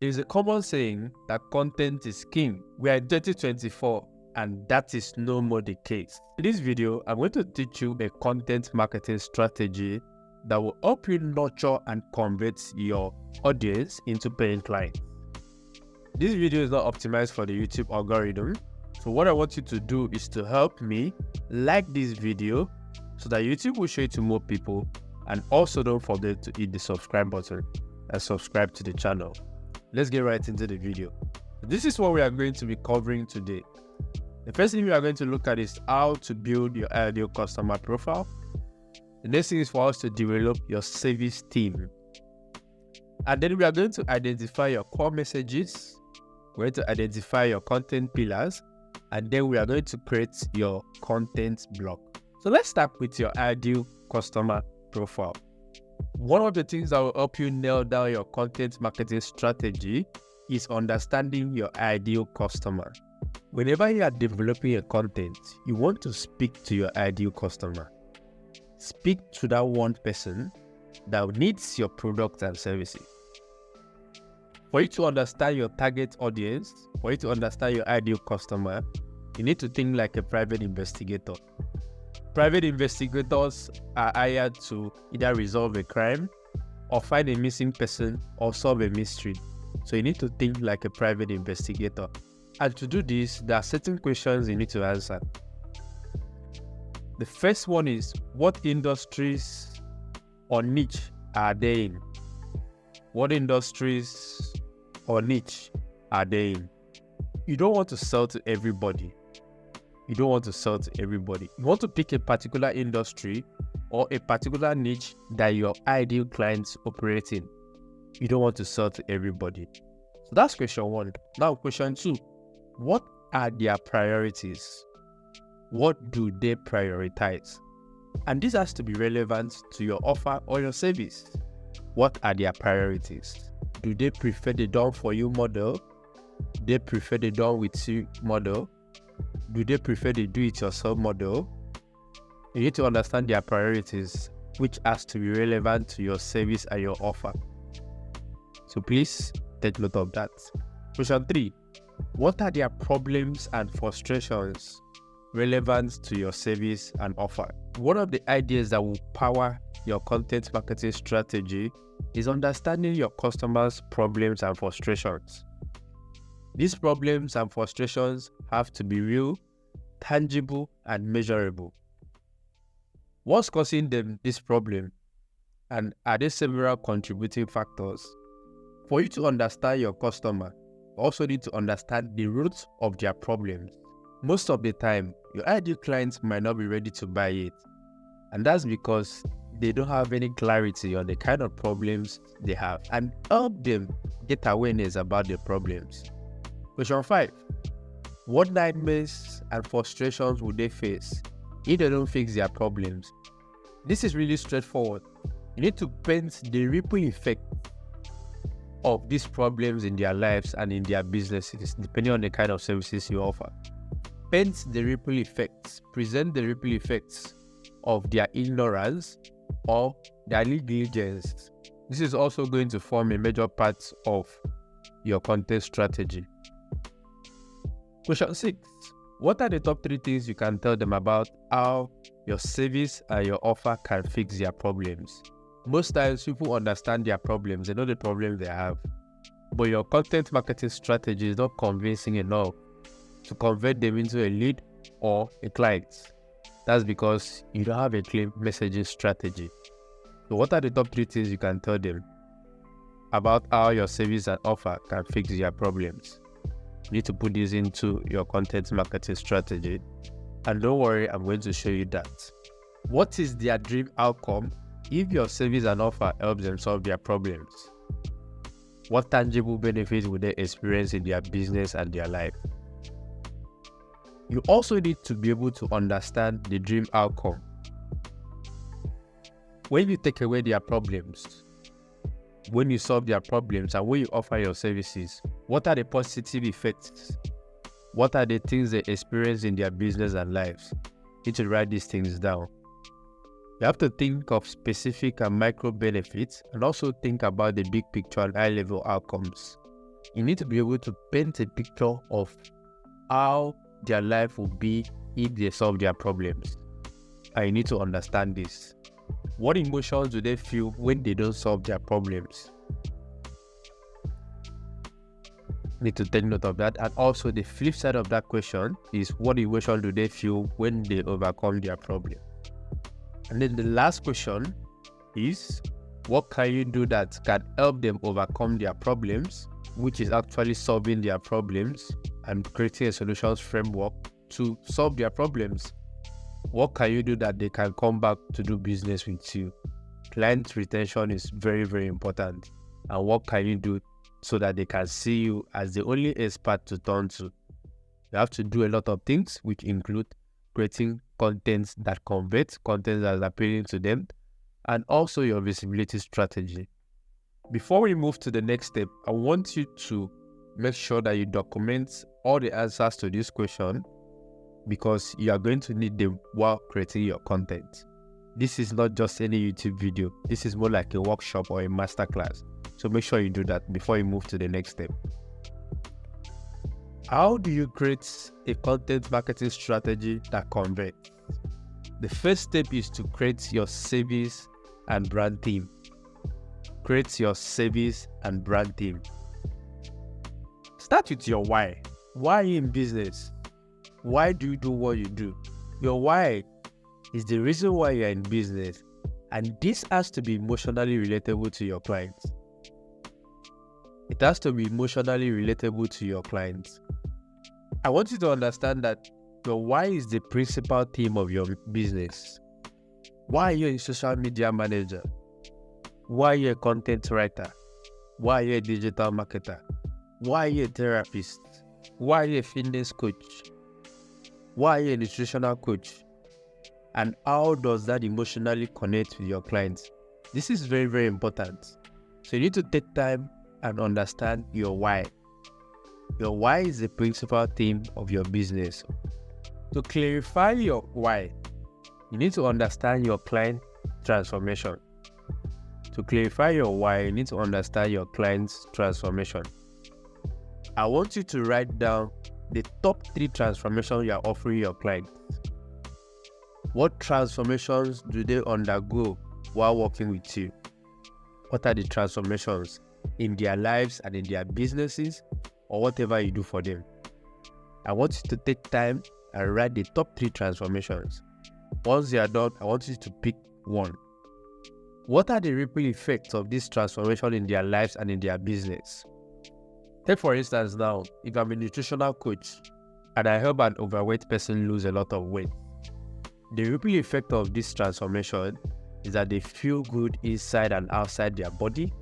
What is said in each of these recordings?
There is a common saying that content is king. We are in 2024 and that is no more the case. In this video, I'm going to teach you a content marketing strategy that will help you nurture and convert your audience into paying clients. This video is not optimized for the YouTube algorithm. So what I want you to do is to help me like this video so that YouTube will show it to more people, and also don't forget to hit the subscribe button and subscribe to the channel. Let's get right into the video. This is what we are going to be covering today. The first thing we are going to look at is how to build your ideal customer profile. The next thing is for us to develop your service team. And then we are going to identify your core messages. We're going to identify your content pillars. And then we are going to create your content block. So let's start with your ideal customer profile. One of the things that will help you nail down your content marketing strategy is understanding your ideal customer. Whenever you are developing your content, you want to speak to your ideal customer. Speak to that one person that needs your products and services. For you to understand your target audience, for you to understand your ideal customer, you need to think like a private investigator. Private investigators are hired to either resolve a crime or find a missing person or solve a mystery. So you need to think like a private investigator. And to do this, there are certain questions you need to answer. The first one is, what industries or niche are they in? What industries or niche are they in? You don't want to sell to everybody. You don't want to sell to everybody. You want to pick a particular industry or a particular niche that your ideal clients operate in. You don't want to sell to everybody. So that's question one. Now question two, what are their priorities? What do they prioritize? And this has to be relevant to your offer or your service. What are their priorities? Do they prefer the done for you model? Do they prefer the done with you model? Do they prefer the do-it-yourself model? You need to understand their priorities, which has to be relevant to your service and your offer. So please take note of that. Question three, what are their problems and frustrations relevant to your service and offer? One of the ideas that will power your content marketing strategy is understanding your customers' problems and frustrations. These problems and frustrations have to be real, tangible, and measurable. What's causing them this problem? And are there several contributing factors? For you to understand your customer, you also need to understand the roots of their problems. Most of the time, your ideal clients might not be ready to buy it. And that's because they don't have any clarity on the kind of problems they have, and help them get awareness about their problems. Question 5. What nightmares and frustrations would they face if they don't fix their problems? This is really straightforward. You need to paint the ripple effect of these problems in their lives and in their businesses, depending on the kind of services you offer. Paint the ripple effects, present the ripple effects of their ignorance or their negligence. This is also going to form a major part of your content strategy. Question 6. What are the top 3 things you can tell them about how your service and your offer can fix their problems? Most times people understand their problems, they know the problems they have, but your content marketing strategy is not convincing enough to convert them into a lead or a client. That's because you don't have a clear messaging strategy. So what are the top 3 things you can tell them about how your service and offer can fix their problems? You need to put this into your content marketing strategy. And don't worry, I'm going to show you that. What is their dream outcome if your service and offer helps them solve their problems? What tangible benefits will they experience in their business and their life? You also need to be able to understand the dream outcome. When you take away their problems, when you solve their problems, and when you offer your services, what are the positive effects? What are the things they experience in their business and lives? You need to write these things down. You have to think of specific and micro benefits, and also think about the big picture and high-level outcomes. You need to be able to paint a picture of how their life will be if they solve their problems. And you need to understand this. What emotions do they feel when they don't solve their problems? You need to take note of that. And also the flip side of that question is, what emotion do they feel when they overcome their problem? And then the last question is, what can you do that can help them overcome their problems, which is actually solving their problems and creating a solutions framework to solve their problems? What can you do that they can come back to do business with you? Client retention is very, very important. And what can you do so that they can see you as the only expert to turn to? You have to do a lot of things, which include creating content that converts, content that is appealing to them, and also your visibility strategy. Before we move to the next step, I want you to make sure that you document all the answers to this question, because you are going to need them while creating your content. This is not just any YouTube video. This is more like a workshop or a masterclass. So make sure you do that before you move to the next step. How do you create a content marketing strategy that converts? The first step is to create your service and brand theme. Create your service and brand theme. Start with your why. Why are you in business? Why do you do what you do? Your why is the reason why you're in business, and this has to be emotionally relatable to your clients. It has to be emotionally relatable to your clients. I want you to understand that your why is the principal theme of your business. Why are you a social media manager? Why are you a content writer? Why are you a digital marketer? Why are you a therapist? Why are you a fitness coach? Why are you a nutritional coach? And how does that emotionally connect with your clients? This is very, very important. So you need to take time and understand your why. Your why is the principal theme of your business. To clarify your why, you need to understand your client transformation. To clarify your why, you need to understand your client's transformation. I want you to write down the top 3 transformations you are offering your clients. What transformations do they undergo while working with you? What are the transformations in their lives and in their businesses, or whatever you do for them? I want you to take time and write the top 3 transformations. Once you are done, I want you to pick one. What are the ripple effects of this transformation in their lives and in their business? Take for instance now, if I'm a nutritional coach and I help an overweight person lose a lot of weight, the ripple effect of this transformation is that they feel good inside and outside their body.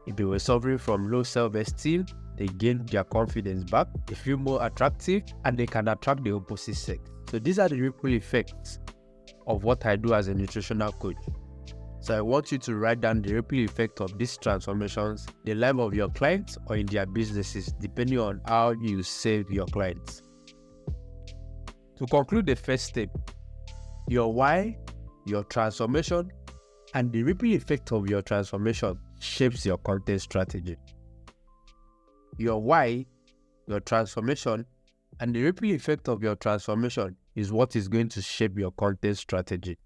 If they were suffering from low self-esteem, they gain their confidence back, they feel more attractive, and they can attract the opposite sex. So these are the ripple effects of what I do as a nutritional coach. So I want you to write down the ripple effect of these transformations in the life of your clients or in their businesses, depending on how you serve your clients. To conclude the first step, your why, your transformation, and the ripple effect of your transformation shapes your content strategy. Your why, your transformation, and the ripple effect of your transformation is what is going to shape your content strategy.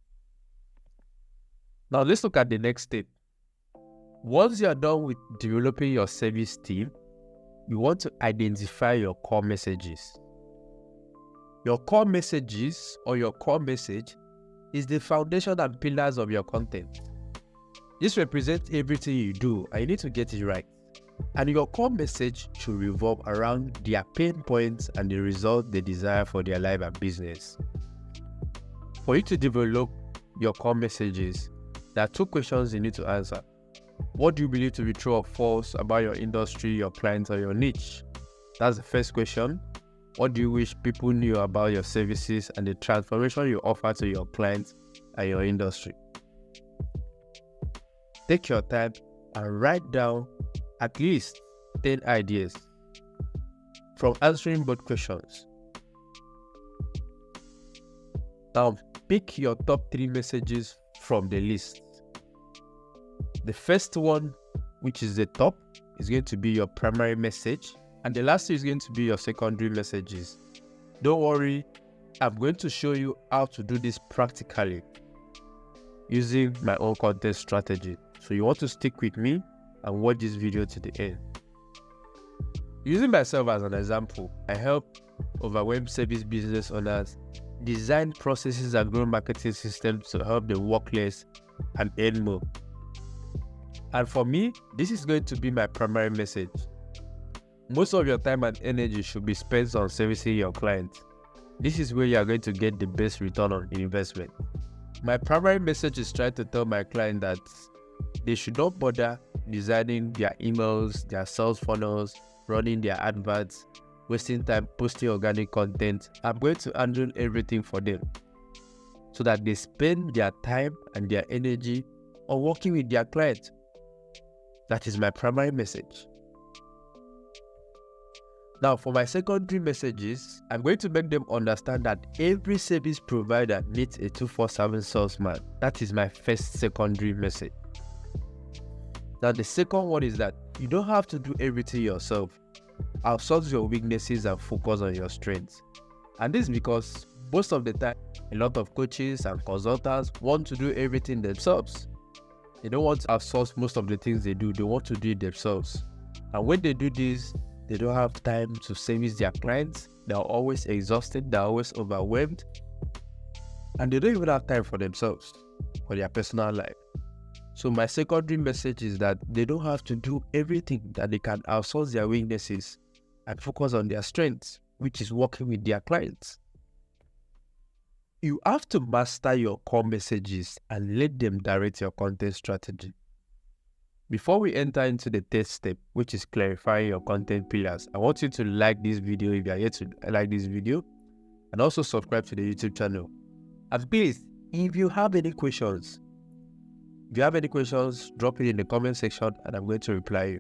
Now let's look at the next step. Once you are done with developing your service team, you want to identify your core messages. Your core messages or your core message is the foundation and pillars of your content. This represents everything you do, and you need to get it right. And your core message should revolve around their pain points and the result they desire for their life and business. For you to develop your core messages, there are 2 questions you need to answer. What do you believe to be true or false about your industry, your clients, or your niche? That's the first question. What do you wish people knew about your services and the transformation you offer to your clients and your industry? Take your time and write down at least 10 ideas from answering both questions. Now, pick your top 3 messages from the list. The first one, which is the top, is going to be your primary message, and the last two is going to be your secondary messages. Don't worry, I'm going to show you how to do this practically using my own content strategy. So you want to stick with me and watch this video to the end. Using myself as an example, I help overwhelmed service business owners design processes and grow marketing systems to help them work less and earn more. And for me, this is going to be my primary message. Most of your time and energy should be spent on servicing your clients. This is where you are going to get the best return on investment. My primary message is trying to tell my client that they should not bother designing their emails, their sales funnels, running their adverts, wasting time posting organic content. I'm going to handle everything for them so that they spend their time and their energy on working with their clients. That is my primary message. Now, for my secondary messages, I'm going to make them understand that every service provider needs a 24/7 salesman. That is my first secondary message. Now, the second one is that you don't have to do everything yourself. Outsource your weaknesses and focus on your strengths. And this is because most of the time, a lot of coaches and consultants want to do everything themselves. They don't want to outsource most of the things they do. They want to do it themselves. And when they do this, they don't have time to service their clients. They're always exhausted. They're always overwhelmed. And they don't even have time for themselves, for their personal life. So my secondary message is that they don't have to do everything, that they can outsource their weaknesses and focus on their strengths, which is working with their clients. You have to master your core messages and let them direct your content strategy. Before we enter into the third step, which is clarifying your content pillars, I want you to like this video if you are yet to like this video, and also subscribe to the YouTube channel. And please, if you have any questions, drop it in the comment section and I'm going to reply you.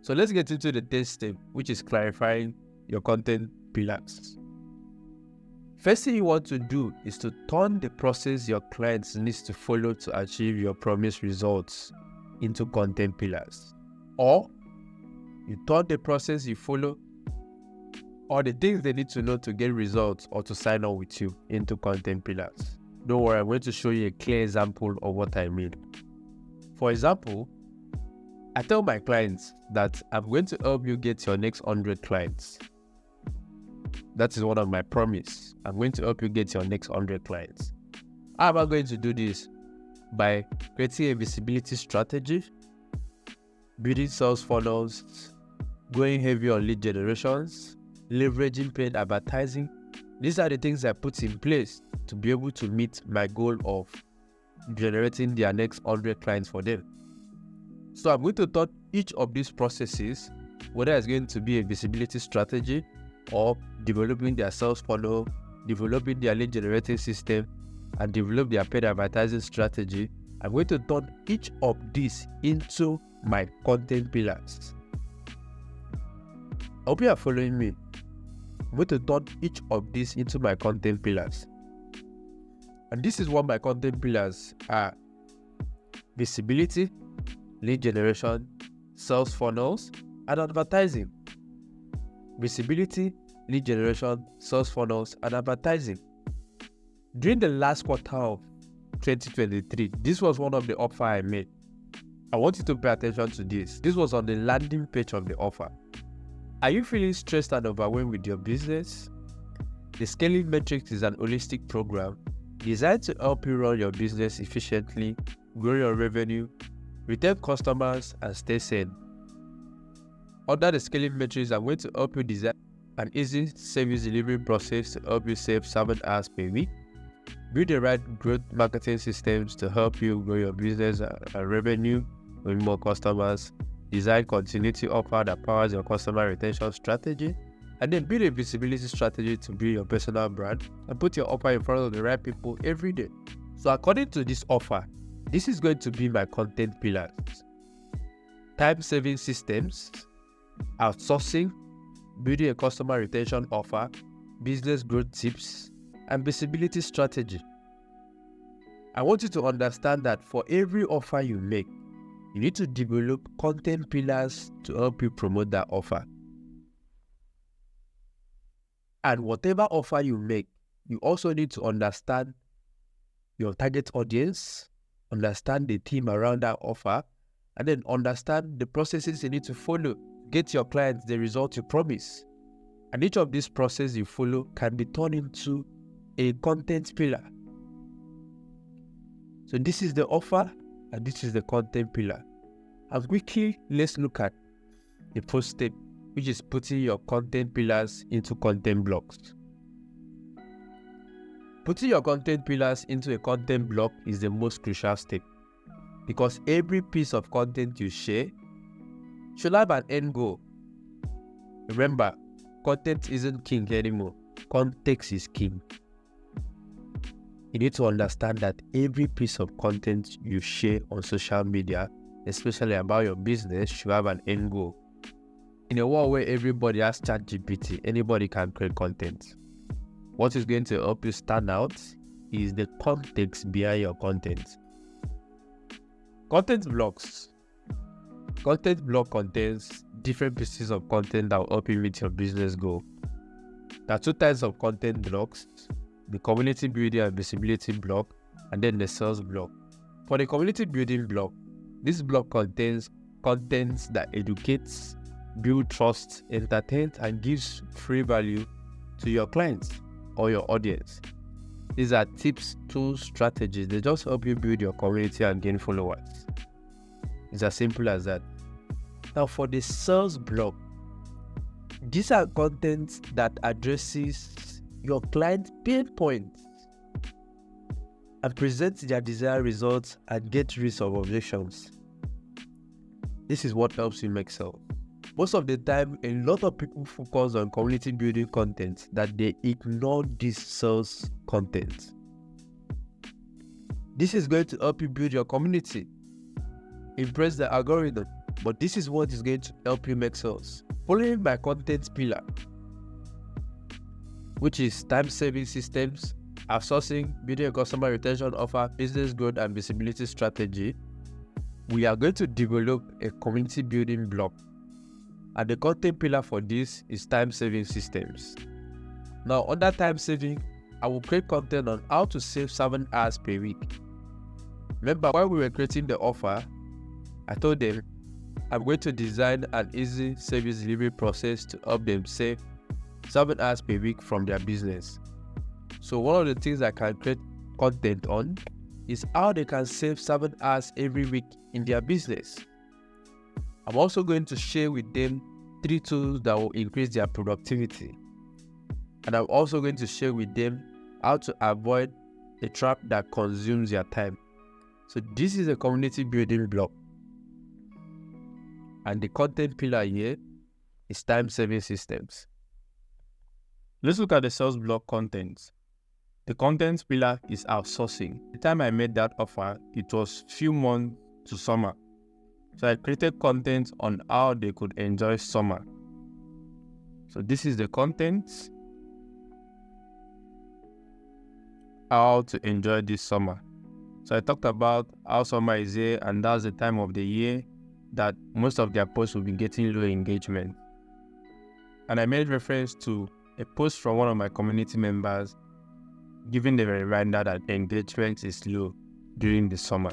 So let's get into the third step, which is clarifying your content pillars. First thing you want to do is to turn the process your clients need to follow to achieve your promised results into content pillars. Or you turn the process you follow or the things they need to know to get results or to sign on with you into content pillars. Don't worry, I'm going to show you a clear example of what I mean. For example, I tell my clients that I'm going to help you get your next 100 clients. That is one of my promise. I'm going to help you get your next 100 clients. How am I going to do this? By creating a visibility strategy, building sales funnels, going heavy on lead generations, leveraging paid advertising. These are the things I put in place to be able to meet my goal of generating their next 100 clients for them. So I'm going to touch each of these processes, whether it's going to be a visibility strategy or developing their sales funnel, developing their lead generating system, and develop their paid advertising strategy. I'm going to turn each of these into my content pillars. I hope you are following me. I'm going to turn each of these into my content pillars. And this is what my content pillars are: visibility, lead generation, sales funnels, and advertising. Visibility, lead generation, sales funnels, and advertising. During the last quarter of 2023, this was one of the offers I made. I want you to pay attention to this. This was on the landing page of the offer. Are you feeling stressed and overwhelmed with your business? The Scaling Matrix is an holistic program designed to help you run your business efficiently, grow your revenue, retain customers, and stay sane. Under the Scaling Matrix, I'm going to help you design an easy service delivery process to help you save 7 hours per week, build the right growth marketing systems to help you grow your business and revenue, with more customers, design continuity offer that powers your customer retention strategy, and then build a visibility strategy to build your personal brand and put your offer in front of the right people every day. So according to this offer, this is going to be my content pillars: time-saving systems, outsourcing, building a customer retention offer, business growth tips, and visibility strategy. I want you to understand that for every offer you make, you need to develop content pillars to help you promote that offer. And whatever offer you make, you also need to understand your target audience, understand the team around that offer, and then understand the processes you need to follow to get your clients the result you promise. And each of these processes you follow can be turned into a content pillar. So this is the offer and this is the content pillar. And quickly, let's look at the first step, which is putting your content pillars into content blocks. Putting your content pillars into a content block is the most crucial step, because every piece of content you share should have an end goal. Remember, content isn't king anymore. Context is king. You need to understand that every piece of content you share on social media, especially about your business, should have an end goal. In a world where everybody has ChatGPT, anybody can create content. What is going to help you stand out is the context behind your content. Content blocks. Content block contains different pieces of content that will help you meet your business goal. There are two types of content blocks: the community building and visibility block, and then the sales block. For the community building block, this block contains contents that educates, build trust, entertains, and gives free value to your clients or your audience. These are tips, tools, strategies. They just help you build your community and gain followers. It's as simple as that. Now for the sales block, these are contents that addresses your client's pain points and presents their desired results and get rid of objections. This is what helps you make sales. Most of the time, a lot of people focus on community building content that they ignore this sales content. This is going to help you build your community, impress the algorithm, but this is what is going to help you make sales. Following my content pillar, which is time-saving systems, outsourcing, building a customer retention offer, business growth, and visibility strategy, we are going to develop a community building block. And the content pillar for this is time-saving systems. Now, under time-saving, I will create content on how to save 7 hours per week. Remember, while we were creating the offer, I told them I'm going to design an easy service delivery process to help them save 7 hours per week from their business. So one of the things I can create content on is how they can save 7 hours every week in their business. I'm also going to share with them 3 tools that will increase their productivity. And I'm also going to share with them how to avoid the trap that consumes their time. So this is a community building block. And the content pillar here is time-saving systems. Let's look at the sales block content. The content pillar is outsourcing. The time I made that offer, it was few months to summer. So I created content on how they could enjoy summer. So this is the content, how to enjoy this summer. So I talked about how summer is here, and that's the time of the year that most of their posts will be getting low engagement. And I made reference to a post from one of my community members giving them a reminder that engagement is low during the summer.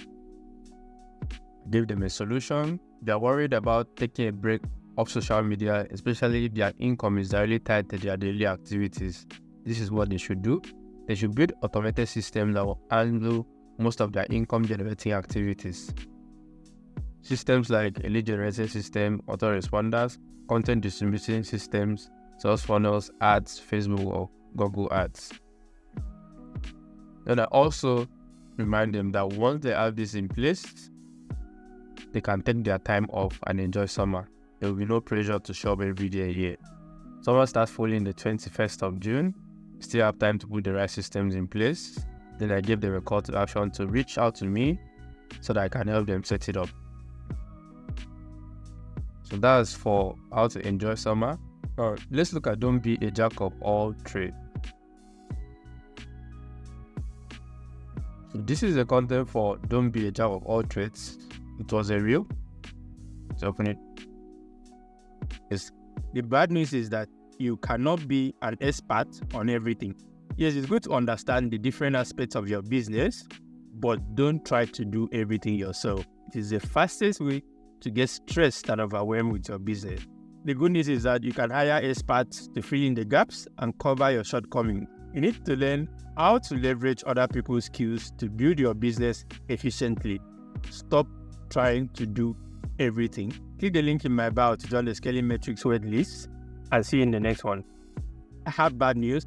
Give them a solution. They're worried about taking a break off social media, especially if their income is directly tied to their daily activities. This is what they should do. They should build automated systems that will handle most of their income generating activities. Systems like a lead generation system, autoresponders, content distribution systems, sales funnels, ads, Facebook or Google ads. And I also remind them that once they have this in place, they can take their time off and enjoy summer. There will be no pressure to shop every day a year. Summer starts falling the 21st of June. Still have time to put the right systems in place. Then I give them a call to action to reach out to me so that I can help them set it up. So that's for how to enjoy summer. Let's look at don't be a jack of all trades. So this is the content for don't be a jack of all trades. It was a reel. Let's open it. Yes. The bad news is that you cannot be an expert on everything. Yes, it's good to understand the different aspects of your business, but don't try to do everything yourself. It is the fastest way to get stressed and overwhelmed with your business. The good news is that you can hire experts to fill in the gaps and cover your shortcomings. You need to learn how to leverage other people's skills to build your business efficiently. Stop trying to do everything. Click the link in my bio to join the Scaling Metrics wait list and see you in the next one. I have bad news.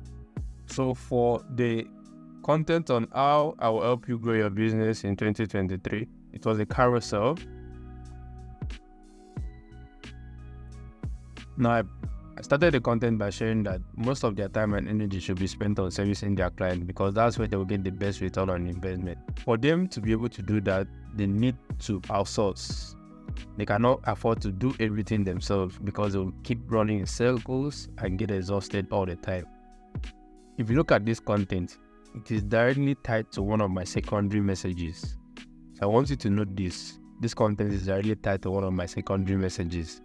So for the content on how I will help you grow your business in 2023, it was a carousel. Now, I started the content by sharing that most of their time and energy should be spent on servicing their client because that's where they will get the best return on investment. For them to be able to do that, they need to outsource. They cannot afford to do everything themselves because they will keep running in circles and get exhausted all the time. If you look at this content, it is directly tied to one of my secondary messages. So I want you to note this. This content is directly tied to one of my secondary messages.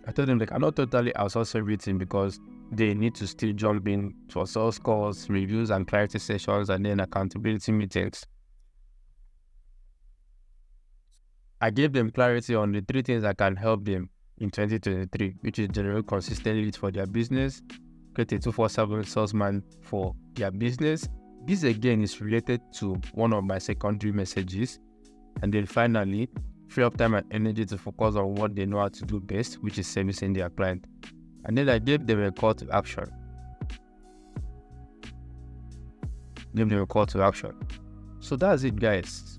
I told them they cannot totally outsource everything because they need to still jump in for source calls, reviews and clarity sessions, and then accountability meetings. I gave them clarity on the 3 things that can help them in 2023, which is generate consistent leads for their business, create a 247 salesman for their business. This again is related to one of my secondary messages. And then finally, free up time and energy to focus on what they know how to do best, which is servicing their client. And then I gave them a call to action. So that's it, guys.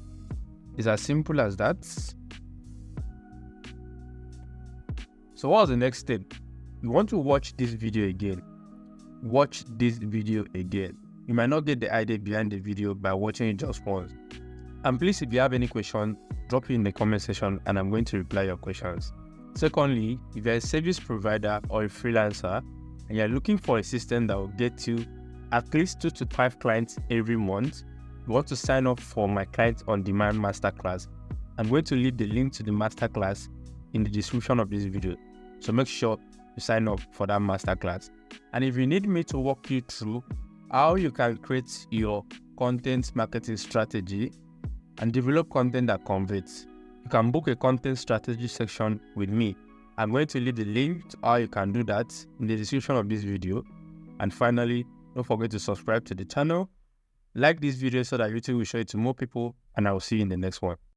It's as simple as that. So what's the next step? You want to watch this video again. Watch this video again. You might not get the idea behind the video by watching it just once. And please, if you have any questions, drop it in the comment section and I'm going to reply your questions. Secondly, if you're a service provider or a freelancer and you're looking for a system that will get you at least 2 to 5 clients every month, you want to sign up for my Client-On-Deman Masterclass. I'm going to leave the link to the Masterclass in the description of this video. So make sure you sign up for that Masterclass. And if you need me to walk you through how you can create your content marketing strategy and develop content that converts, you can book a content strategy section with me. I'm going to leave the link to how you can do that in the description of this video. And finally, don't forget to subscribe to the channel, like this video so that YouTube will show it to more people, and I will see you in the next one.